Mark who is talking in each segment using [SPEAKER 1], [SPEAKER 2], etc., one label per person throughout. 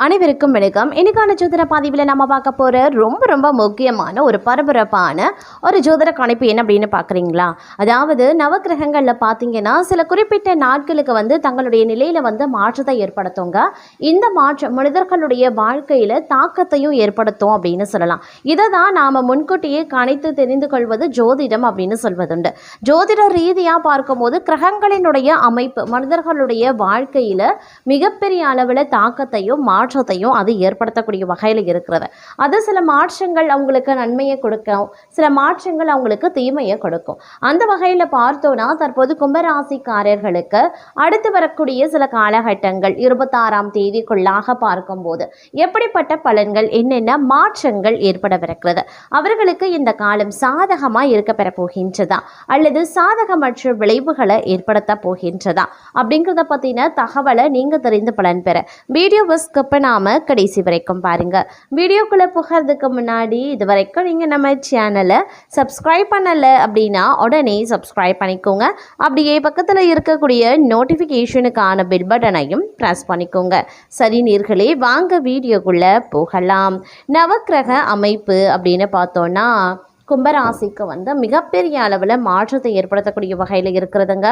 [SPEAKER 1] அனைவருக்கும் வணக்கம். இன்னைக்கான ஜோதிட பதிவில் நம்ம பார்க்க போகிற ரொம்ப முக்கியமான ஒரு பரபரப்பான ஒரு ஜோதிட கணிப்பு என்ன அப்படின்னு பார்க்குறீங்களா? அதாவது நவக்கிரகங்களில் பார்த்தீங்கன்னா சில குறிப்பிட்ட நாட்களுக்கு தங்களுடைய நிலையில் மாற்றத்தை ஏற்படுத்துங்க. இந்த மாற்றம் மனிதர்களுடைய வாழ்க்கையில் தாக்கத்தையும் ஏற்படுத்தும் அப்படின்னு சொல்லலாம். இதை தான் நாம் முன்கூட்டியே கணித்து தெரிந்து கொள்வது ஜோதிடம் அப்படின்னு சொல்வதுண்டு. ஜோதிட ரீதியாக பார்க்கும்போது கிரகங்களினுடைய அமைப்பு மனிதர்களுடைய வாழ்க்கையில் மிகப்பெரிய அளவில் தாக்கத்தையும் மாற்றத்தையும் அது ஏற்படுத்தக்கூடிய வகையில் இருக்கிறது. அது சில மாற்றங்கள் அவங்களுக்கு நன்மையை கொடுக்கும், சில மாற்றங்கள் அவங்களுக்கு தீமையை கொடுக்கும். அந்த வகையில் பார்த்தோன்னா தற்போது கும்பராசிக்காரர்களுக்கு அடுத்து வரக்கூடிய சில காலகட்டங்கள் 26ஆம் தேதிக்குள்ளாக பார்க்கும்போது எப்படிப்பட்ட பலன்கள் என்னென்ன மாற்றங்கள் ஏற்படவிருக்கிறது, அவர்களுக்கு இந்த காலம் சாதகமாக இருக்க பெற போகின்றதா அல்லது சாதகமற்ற விளைவுகளை ஏற்படுத்த போகின்றதா அப்படிங்கிறத பற்றின தகவலை நீங்கள் தெரிந்து பலன் பெற வீடியோவை ஸ்கிப் பண்ணாமல் கடைசி வரைக்கும் பாருங்கள். வீடியோக்குள்ளே போகிறதுக்கு முன்னாடி இது வரைக்கும் நீங்கள் நம்ம சேனலை சப்ஸ்கிரைப் பண்ணலை அப்படின்னா உடனே சப்ஸ்கிரைப் பண்ணிக்கோங்க. அப்படியே பக்கத்தில் இருக்கக்கூடிய நோட்டிஃபிகேஷனுக்கான பெல் பட்டனையும் ப்ரெஸ் பண்ணிக்கோங்க. சரி நேர்களே, வாங்க வீடியோக்குள்ளே போகலாம். நவக்கிரக அமைப்பு அப்படின்னு பார்த்தோன்னா கும்பராசிக்கு மிகப்பெரிய அளவில் மாற்றத்தை ஏற்படுத்தக்கூடிய வகையில் இருக்கிறதுங்க.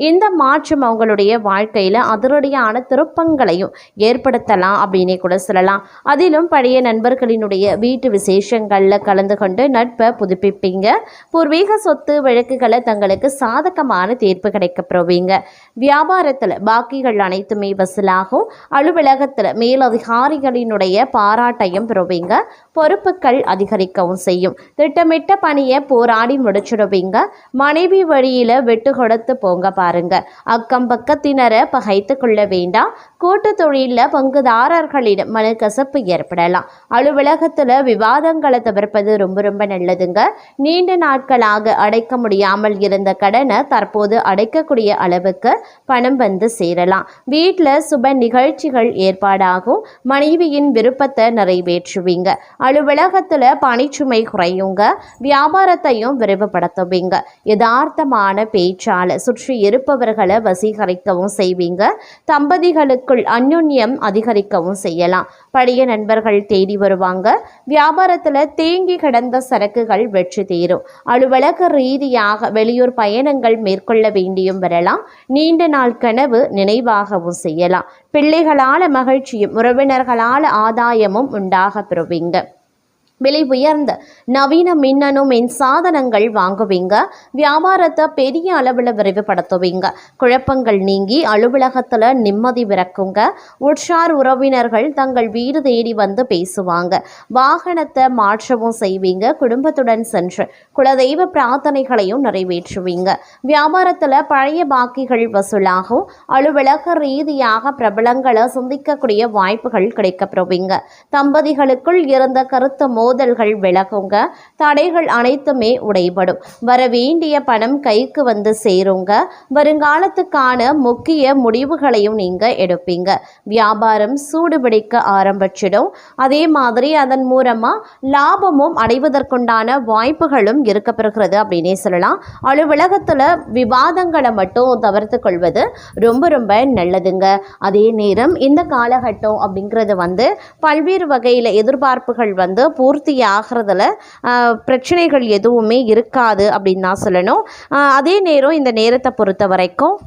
[SPEAKER 1] இந்த மாற்றம் அவங்களுடைய வாழ்க்கையில் அதிரடியான திருப்பங்களையும் ஏற்படுத்தலாம் அப்படின்னே கூட சொல்லலாம். அதிலும் பழைய நண்பர்களினுடைய வீட்டு விசேஷங்களில் கலந்து கொண்டு நட்பை புதுப்பிப்பீங்க. பூர்வீக சொத்து வழக்குகளை தங்களுக்கு சாதகமான தீர்ப்பு கிடைக்கப்பெறுவீங்க. வியாபாரத்தில் பாக்கிகள் அனைத்துமே வசூலாகும். அலுவலகத்தில் மேலதிகாரிகளினுடைய பாராட்டையும் பெறுவீங்க. பொறுப்புகள் அதிகரிக்கவும் செய்யும். திட்டமிட்ட பணியை போராடி முடிச்சிடுவீங்க. மனைவி வழியில விட்டு கொடுத்து போங்க பாருங்க. அக்கம் பக்கத்தினரை பகைத்து கொள்ள வேண்டாம். கூட்டு தொழிலில் பங்குதாரர்களிடம் மனக்கசப்பு ஏற்படலாம். அலுவலகத்துல விவாதங்களை தவிர்ப்பது ரொம்ப நல்லதுங்க. நீண்ட நாட்களாக அடைக்க முடியாமல் இருந்த கடனை தற்போது அடைக்கக்கூடிய அளவுக்கு பணம் சேரலாம். வீட்டில் சுப நிகழ்ச்சிகள் ஏற்பாடாகும். மனைவியின் விருப்பத்தை நிறைவேற்றுவீங்க. அலுவலகத்துல பணிச்சுமை குறையுங்க. வியாபாரத்தையும் விரைவுபடுத்துவீங்க. யதார்த்தமான பேச்சால சுற்றி இருப்பவர்களை வசீகரிக்கவும் செய்வீங்க. தம்பதிகளுக்குள் அந்யுன்யம் அதிகரிக்கவும் செய்யலாம். பழைய நண்பர்கள் தேடி வருவாங்க. வியாபாரத்தில் தேங்கி கிடந்த சரக்குகள் வெற்றி தீரும். அலுவலக ரீதியாக வெளியூர் பயணங்கள் மேற்கொள்ள வேண்டியும் வரலாம். நீண்ட நாள் கனவு நினைவாகவும் செய்யலாம். பிள்ளைகளால் மகிழ்ச்சியும் உறவினர்களால் ஆதாயமும் உண்டாக பெறுவீங்க. விலை உயர்ந்த நவீன மின்னணு மின் சாதனங்கள் வாங்குவீங்க. வியாபாரத்தை பெரிய அளவில் விரைவுபடுத்துவீங்க. குழப்பங்கள் நீங்கி அலுவலகத்தில் நிம்மதி பிறக்குங்க. உற்றார் உறவினர்கள் தங்கள் வீடு தேடி பேசுவாங்க. வாகனத்தை மாற்றவும் செய்வீங்க. குடும்பத்துடன் சென்று குலதெய்வ பிரார்த்தனைகளையும் நிறைவேற்றுவீங்க. வியாபாரத்தில் பழைய பாக்கிகள் வசூலாகும். அலுவலக ரீதியாக பிரபலங்களை சந்திக்கக்கூடிய வாய்ப்புகள் கிடைக்கப்பெறுவீங்க. தம்பதிகளுக்குள் இருந்த கருத்து மோதல்கள் விலகுங்க. தடைகள் அனைத்துமே உடைபடும். வரவேண்டிய பணம் கைக்கு சேருங்க. வருங்காலத்துக்கான முக்கிய முடிவுகளையும் நீங்க எடுப்பீங்க. வியாபாரம் சூடுபிடிக்க ஆரம்பிச்சிடும். அதே மாதிரி அதன் மூலமா லாபமும் அடைவதற்குண்டான வாய்ப்புகளும் இருக்கப்பெறுகிறது அப்படின்னே சொல்லலாம். அலுவலகத்துல விவாதங்களை மட்டும் தவிர்த்து கொள்வது ரொம்ப நல்லதுங்க. அதே நேரம் இந்த காலகட்டம் அப்படிங்கிறது பல்வேறு வகையில் எதிர்பார்ப்புகள் பூர்த்தி ஆகிறதுல பிரச்சனைகள் எதுவுமே இருக்காது அப்படின்னு தான் சொல்லணும். அதே நேரம் இந்த நேரத்தை பொறுத்த வரைக்கும்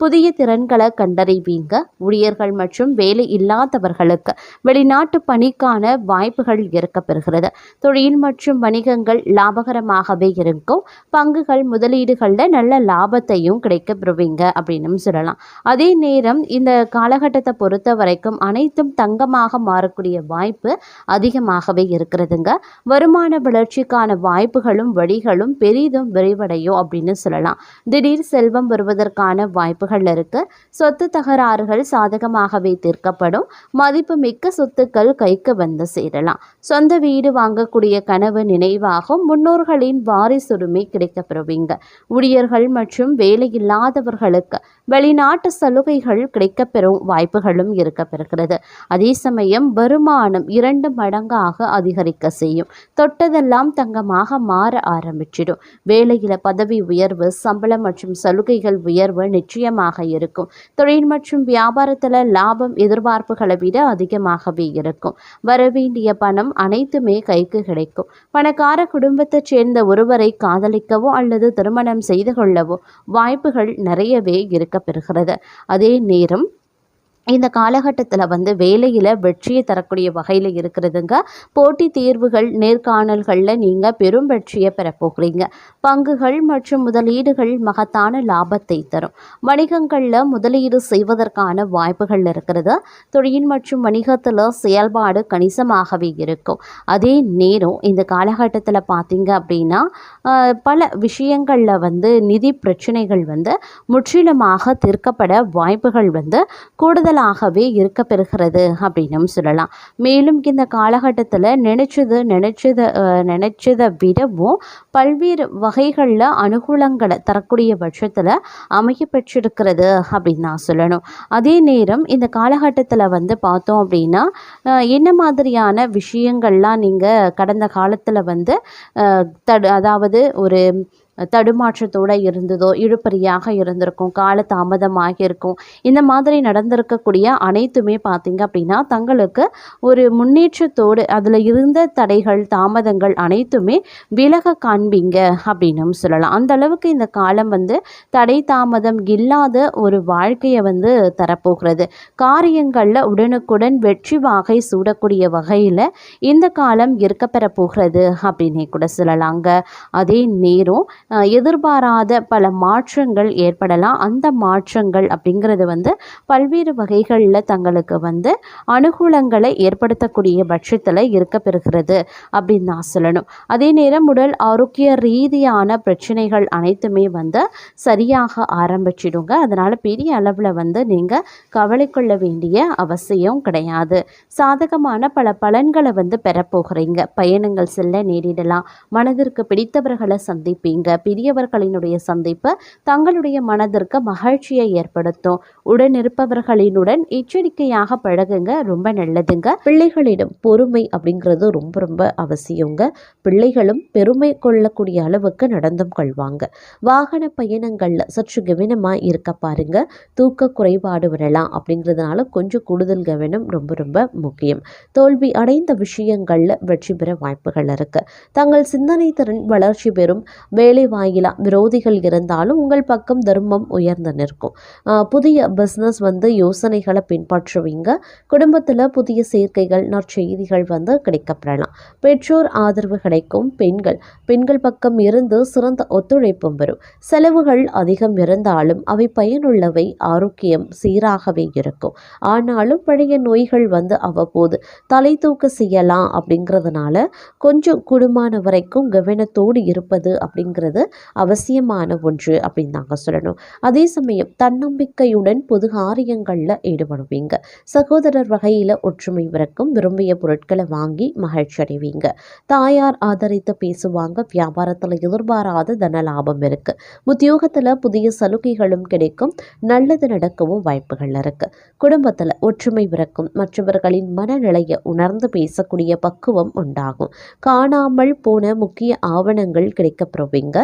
[SPEAKER 1] புதிய திறன்களை கண்டறிவீங்க. ஊழியர்கள் மற்றும் வேலை இல்லாதவர்களுக்கு வெளிநாட்டு பணிக்கான வாய்ப்புகள் இருக்கப்பெறுகிறது. தொழில் மற்றும் வணிகங்கள் லாபகரமாகவே இருக்கும். பங்குகள் முதலீடுகளில் நல்ல லாபத்தையும் கிடைக்கப்பெறுவீங்க அப்படின்னு சொல்லலாம். அதே நேரம் இந்த காலகட்டத்தை பொறுத்த வரைக்கும் அனைத்தும் தங்கமாக மாறக்கூடிய வாய்ப்பு அதிகமாகவே இருக்கிறதுங்க. வருமான வளர்ச்சிக்கான வாய்ப்புகளும் வழிகளும் பெரிதும் விரைவடையும் அப்படின்னு சொல்லலாம். திடீர் செல்வம் வருவதற்கான வாய்ப்பு இருக்கு. சொத்து தகராறுகள் சாதகமாகவே தீர்க்கப்படும். மதிப்பு மிக்க சொத்துக்கள் கைக்கு சேரலாம். சொந்த வீடு வாங்கக்கூடிய கனவு நினைவாகும். முன்னோர்களின் வாரிசுரிமை கிடைக்கப்பெறுவீங்க. ஊழியர்கள் மற்றும் வேலை இல்லாதவர்களுக்கு வெளிநாட்டு சலுகைகள் கிடைக்கப்பெறும் வாய்ப்புகளும் இருக்கப்பெறுகிறது. அதே சமயம் வருமானம் 2 மடங்காக அதிகரிக்க செய்யும். தொட்டதெல்லாம் தங்கமாக மாற ஆரம்பிச்சிடும். வேலையில பதவி உயர்வு, சம்பளம் மற்றும் சலுகைகள் உயர்வு நிச்சயம் முக்கியமாக இருக்கும். தொழில் மற்றும் வியாபாரத்தில் லாபம் எதிர்பார்ப்புகளை விட அதிகமாகவே இருக்கும். வரவேண்டிய பணம் அனைத்துமே கைக்கு கிடைக்கும். பணக்கார குடும்பத்தைச் சேர்ந்த ஒருவரை காதலிக்கவோ அல்லது திருமணம் செய்து கொள்ளவோ வாய்ப்புகள் நிறையவே இருக்க பெறுகிறது. அதே நேரம் இந்த காலகட்டத்தில் வேலையில் வெற்றியை தரக்கூடிய வகையில் இருக்கிறதுங்க. போட்டித் தேர்வுகள் நேர்காணல்களில் நீங்கள் பெரும் வெற்றியை பெறப்போகிறீங்க. பங்குகள் மற்றும் முதலீடுகள் மகத்தான லாபத்தை தரும். வணிகங்களில் முதலீடு செய்வதற்கான வாய்ப்புகள் இருக்கிறது. தொழில் மற்றும் வணிகத்தில் செயல்பாடு கணிசமாகவே இருக்கும். அதே நேரம் இந்த காலகட்டத்தில் பார்த்தீங்க அப்படின்னா பல விஷயங்களில் நிதி பிரச்சனைகள் முற்றிலுமாக தீர்க்கப்பட வாய்ப்புகள் கூடுதல் ஆகவே இருக்க பெறுகிறது அப்படின்னும் சொல்லலாம். மேலும் இந்த காலகட்டத்தில் நினைச்சதை விடவும் பல்வேறு வகைகளில் அனுகூலங்களை தரக்கூடிய பட்சத்தில் அமைய பெற்றிருக்கிறது அப்படின்னு நான் சொல்லணும். அதே நேரம் இந்த காலகட்டத்தில் பார்த்தோம் அப்படின்னா என்ன மாதிரியான விஷயங்கள்லாம் நீங்கள் கடந்த காலத்தில் அதாவது ஒரு தடுமாற்றத்தோடு இருந்ததோ, இழுபறியாக இருந்திருக்கும், கால தாமதமாக இருக்கும். இந்த மாதிரி நடந்திருக்கக்கூடிய அனைத்துமே பார்த்திங்க அப்படின்னா தங்களுக்கு ஒரு முன்னேற்றத்தோடு அதில் இருந்த தடைகள் தாமதங்கள் அனைத்துமே விலக காண்பீங்க அப்படின்னும் சொல்லலாம். அந்த அளவுக்கு இந்த காலம் தடை தாமதம் இல்லாத ஒரு வாழ்க்கையை தரப்போகிறது. காரியங்களில் உடனுக்குடன் வெற்றி வாகை சூடக்கூடிய வகையில் இந்த காலம் இருக்கப்பெற போகிறது அப்படின்னே கூட சொல்லலாங்க. அதே நேரம் எதிர்பாராத பல மாற்றங்கள் ஏற்படலாம். அந்த மாற்றங்கள் அப்படிங்கிறது பல்வேறு வகைகளில் தங்களுக்கு அனுகூலங்களை ஏற்படுத்தக்கூடிய பட்சத்தில் இருக்க பெறுகிறது அப்படின்னு நான் சொல்லணும். அதே நேரம் உடல் ஆரோக்கிய ரீதியான பிரச்சனைகள் அனைத்துமே சரியாக ஆரம்பிச்சிடுங்க. அதனால் பெரிய அளவில் நீங்கள் கவலை கொள்ள வேண்டிய அவசியம் கிடையாது. சாதகமான பல பலன்களை பெறப்போகிறீங்க. பயணங்கள் செல்ல நேரிடலாம். மனதிற்கு பிடித்தவர்களை சந்திப்பீங்க. பெரியவர்களினுடைய சந்திப்பு தங்களுடைய மனதிற்கு மகிழ்ச்சியை ஏற்படுத்தும். உடனிருப்பவர்களினுடன் எச்சரிக்கையாக பழகுங்க, ரொம்ப நல்லதுங்க. பிள்ளைகளிடம் பொறுமை அப்படிங்கிறது ரொம்ப ரொம்ப அவசியங்க. பிள்ளைகளும் பெருமை கொள்ளக்கூடிய அளவுக்கு நடந்தும் கொள்வாங்க. வாகன பயணங்களில் சற்று கவனமாக இருக்க பாருங்க. தூக்க குறைபாடு வரலாம். அப்படிங்கிறதுனால கொஞ்சம் கூடுதல் கவனம் ரொம்ப ரொம்ப முக்கியம். தோல்வி அடைந்த விஷயங்களில் வெற்றி பெற வாய்ப்புகள் இருக்கு. தங்கள் சிந்தனை திறன் வளர்ச்சி பெறும். வேலை வாயிலா விரோதிகள் இருந்தாலும் உங்கள் பக்கம் தர்மம் உயர்ந்து நிற்கும். புதிய பிஸ்னஸ் யோசனைகளை பின்பற்றுவீங்க. குடும்பத்தில் புதிய சேர்க்கைகள் நற்செய்திகள் கிடைக்கப்பெறலாம். பெற்றோர் ஆதரவு கிடைக்கும். பெண்கள் பக்கம் இருந்து சிறந்த ஒத்துழைப்பும் வரும். செலவுகள் அதிகம் இருந்தாலும் அவை பயனுள்ளவை. ஆரோக்கியம் சீராகவே இருக்கும். ஆனாலும் பழைய நோய்கள் அவ்வப்போது தலை தூக்க செய்யலாம். அப்படிங்கிறதுனால கொஞ்சம் கூடுமான வரைக்கும் கவனத்தோடு இருப்பது அப்படிங்கிறது அவசியமான ஒன்று அப்படின்னு நாங்கள் சொல்லணும். அதே சமயம் தன்னம்பிக்கையுடன் பொது காரியங்களில் ஈடுபடுவீங்க. சகோதரர் வகையில் ஒற்றுமை பிறக்கும். விரும்பிய பொருட்களை வாங்கி மகிழ்ச்சி அடைவீங்க. தாயார் ஆதரித்து பேசுவாங்க. வியாபாரத்தில் எதிர்பாராத தன லாபம் இருக்கு. உத்தியோகத்தில் புதிய சலுகைகளும் கிடைக்கும். நல்லது நடக்கவும் வாய்ப்புகள் இருக்கு. குடும்பத்தில் ஒற்றுமை பிறக்கும். மற்றவர்களின் மனநிலையை உணர்ந்து பேசக்கூடிய பக்குவம் உண்டாகும். காணாமல் போன முக்கிய ஆவணங்கள் கிடைக்கப்பெறுவீங்க.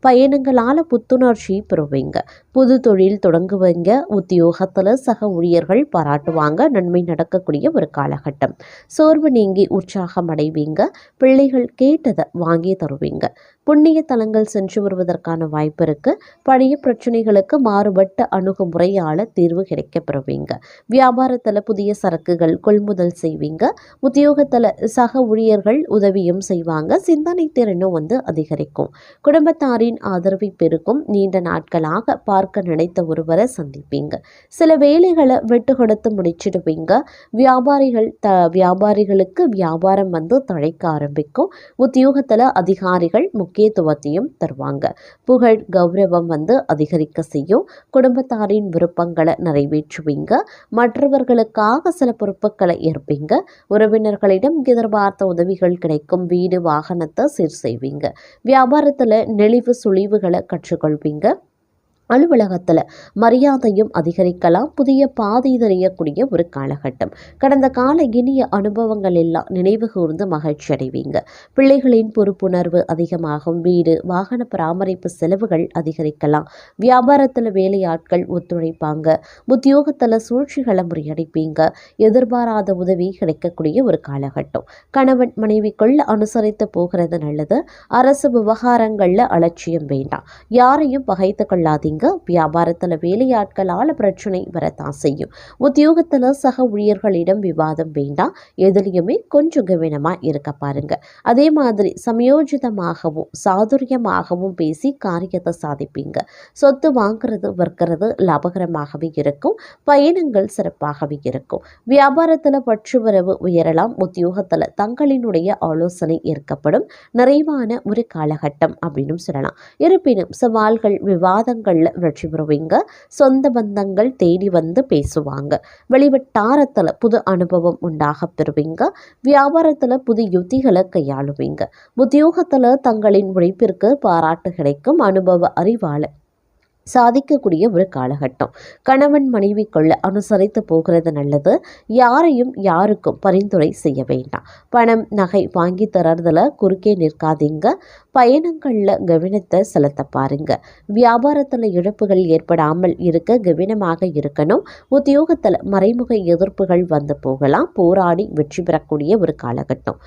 [SPEAKER 1] பயணங்களால் புத்துணர்ச்சி பெறுவீங்க. புது தொழில் தொடங்குவீங்க. உத்தியோகத்தில் சக ஊழியர்கள் பாராட்டுவாங்க. நன்மை நடக்கக்கூடிய ஒரு காலகட்டம். சோர்வு நீங்கி உற்சாகம் அடைவீங்க. பிள்ளைகள் கேட்டதை வாங்கி தருவீங்க. புண்ணிய தலங்கள் சென்று வருவதற்கான வாய்ப்பு இருக்கு. பழைய பிரச்சனைகளுக்கு மாறுபட்ட அணுகுமுறையால் தீர்வு கிடைக்கப்பெறுவீங்க. வியாபாரத்தில் புதிய சரக்குகள் கொள்முதல் செய்வீங்க. உத்தியோகத்தில் சக ஊழியர்கள் உதவியும் செய்வாங்க. சிந்தனை திறனும் அதிகரிக்கும். குடும்பத்தாரின் ஆதரவை பெருக்கும். நீண்ட நாட்களாக பார்க்க நினைத்த ஒருவரை சந்திப்பீங்க. சில வேலைகளை விட்டு கொடுத்து முடிச்சிடுவீங்க. வியாபாரிகளுக்கு வியாபாரம் தழைக்க ஆரம்பிக்கும். உத்தியோகத்தில் அதிகாரிகள் முக்கியத்துவத்தையும் தருவாங்க. புகழ் கௌரவம் அதிகரிக்க செய்யும். குடும்பத்தாரின் விருப்பங்களை நிறைவேற்றுவீங்க. மற்றவர்களுக்காக சில பொறுப்புகளை ஏற்பீங்க. உறவினர்களிடம் எதிர்பார்த்த உதவிகள் கிடைக்கும். வீடு வாகனத்தை சீர் செய்வீங்க. வியாபாரத்தில் நெளிவு சுழிவுகளை கற்றுக்கொள்வீங்க. அலுவலகத்தில் மரியாதையும் அதிகரிக்கலாம். புதிய பாதை தெரியக்கூடிய ஒரு காலகட்டம். கடந்த கால இனிய அனுபவங்கள் எல்லாம் நினைவு கூர்ந்து மகிழ்ச்சி அடைவீங்க. பிள்ளைகளின் பொறுப்புணர்வு அதிகமாகும். வீடு வாகன பராமரிப்பு செலவுகள் அதிகரிக்கலாம். வியாபாரத்தில் வேலையாட்கள் ஒத்துழைப்பாங்க. உத்தியோகத்தில் சூழ்ச்சிகளை முறியடிப்பீங்க. எதிர்பாராத உதவி கிடைக்கக்கூடிய ஒரு காலகட்டம். கணவன் மனைவிக்குள்ள அனுசரித்து போகிறது நல்லது. அரசு விவகாரங்களில் அலட்சியம் வேண்டாம். யாரையும் பகைத்து கொள்ளாதீங்க. வியாபாரத்தில் வேலையாட்களால் பிரச்சனை வரத்தான் செய்யும். உத்தியோகத்தில் சக ஊழியர்களிடம் விவாதம் வேண்டாம். எதுலையுமே கொஞ்சம் கவனமாக இருக்க பாருங்க. அதே மாதிரி சமயோஜிதமாகவும் சாதுரியமாகவும் பேசி காரியத்தை சாதிப்பீங்க. சொத்து வாங்குறது விற்கிறது லாபகரமாகவே இருக்கும். பயணங்கள் சிறப்பாகவே இருக்கும். வியாபாரத்தில் பற்றுவரவு உயரலாம். உத்தியோகத்தில் தங்களினுடைய ஆலோசனை ஏற்கப்படும். நிறைவான ஒரு காலகட்டம் அப்படின்னு சொல்லலாம். இருப்பினும் சவால்கள் விவாதங்கள் வெற்றி பெறுவீங்க. சொந்த பந்தங்கள் தேடி வந்து பேசுவாங்க. வெளிவட்டாரத்தில் புது அனுபவம் உண்டாக பெறுவீங்க. வியாபாரத்தில் புது யுத்திகளை கையாளுவீங்க. உத்தியோகத்தில் தங்களின் உழைப்பிற்கு பாராட்டு கிடைக்கும். அனுபவ அறிவால சாதிக்கக்கூடிய ஒரு காலகட்டம். கணவன் மனைவிக்குள்ள அனுசரித்து போகிறது நல்லது. யாரையும் யாருக்கும் பரிந்துரை செய்ய வேண்டாம். பணம் நகை வாங்கி தரதுல குறுக்கே நிற்காதீங்க. பயணங்களில் கவனத்தை செலுத்த பாருங்க. வியாபாரத்தில் இழப்புகள் ஏற்படாமல் இருக்க கவனமாக இருக்கணும். உத்தியோகத்தில் மறைமுக எதிர்ப்புகள் வந்து போகலாம். போராடி வெற்றி பெறக்கூடிய ஒரு காலகட்டம்.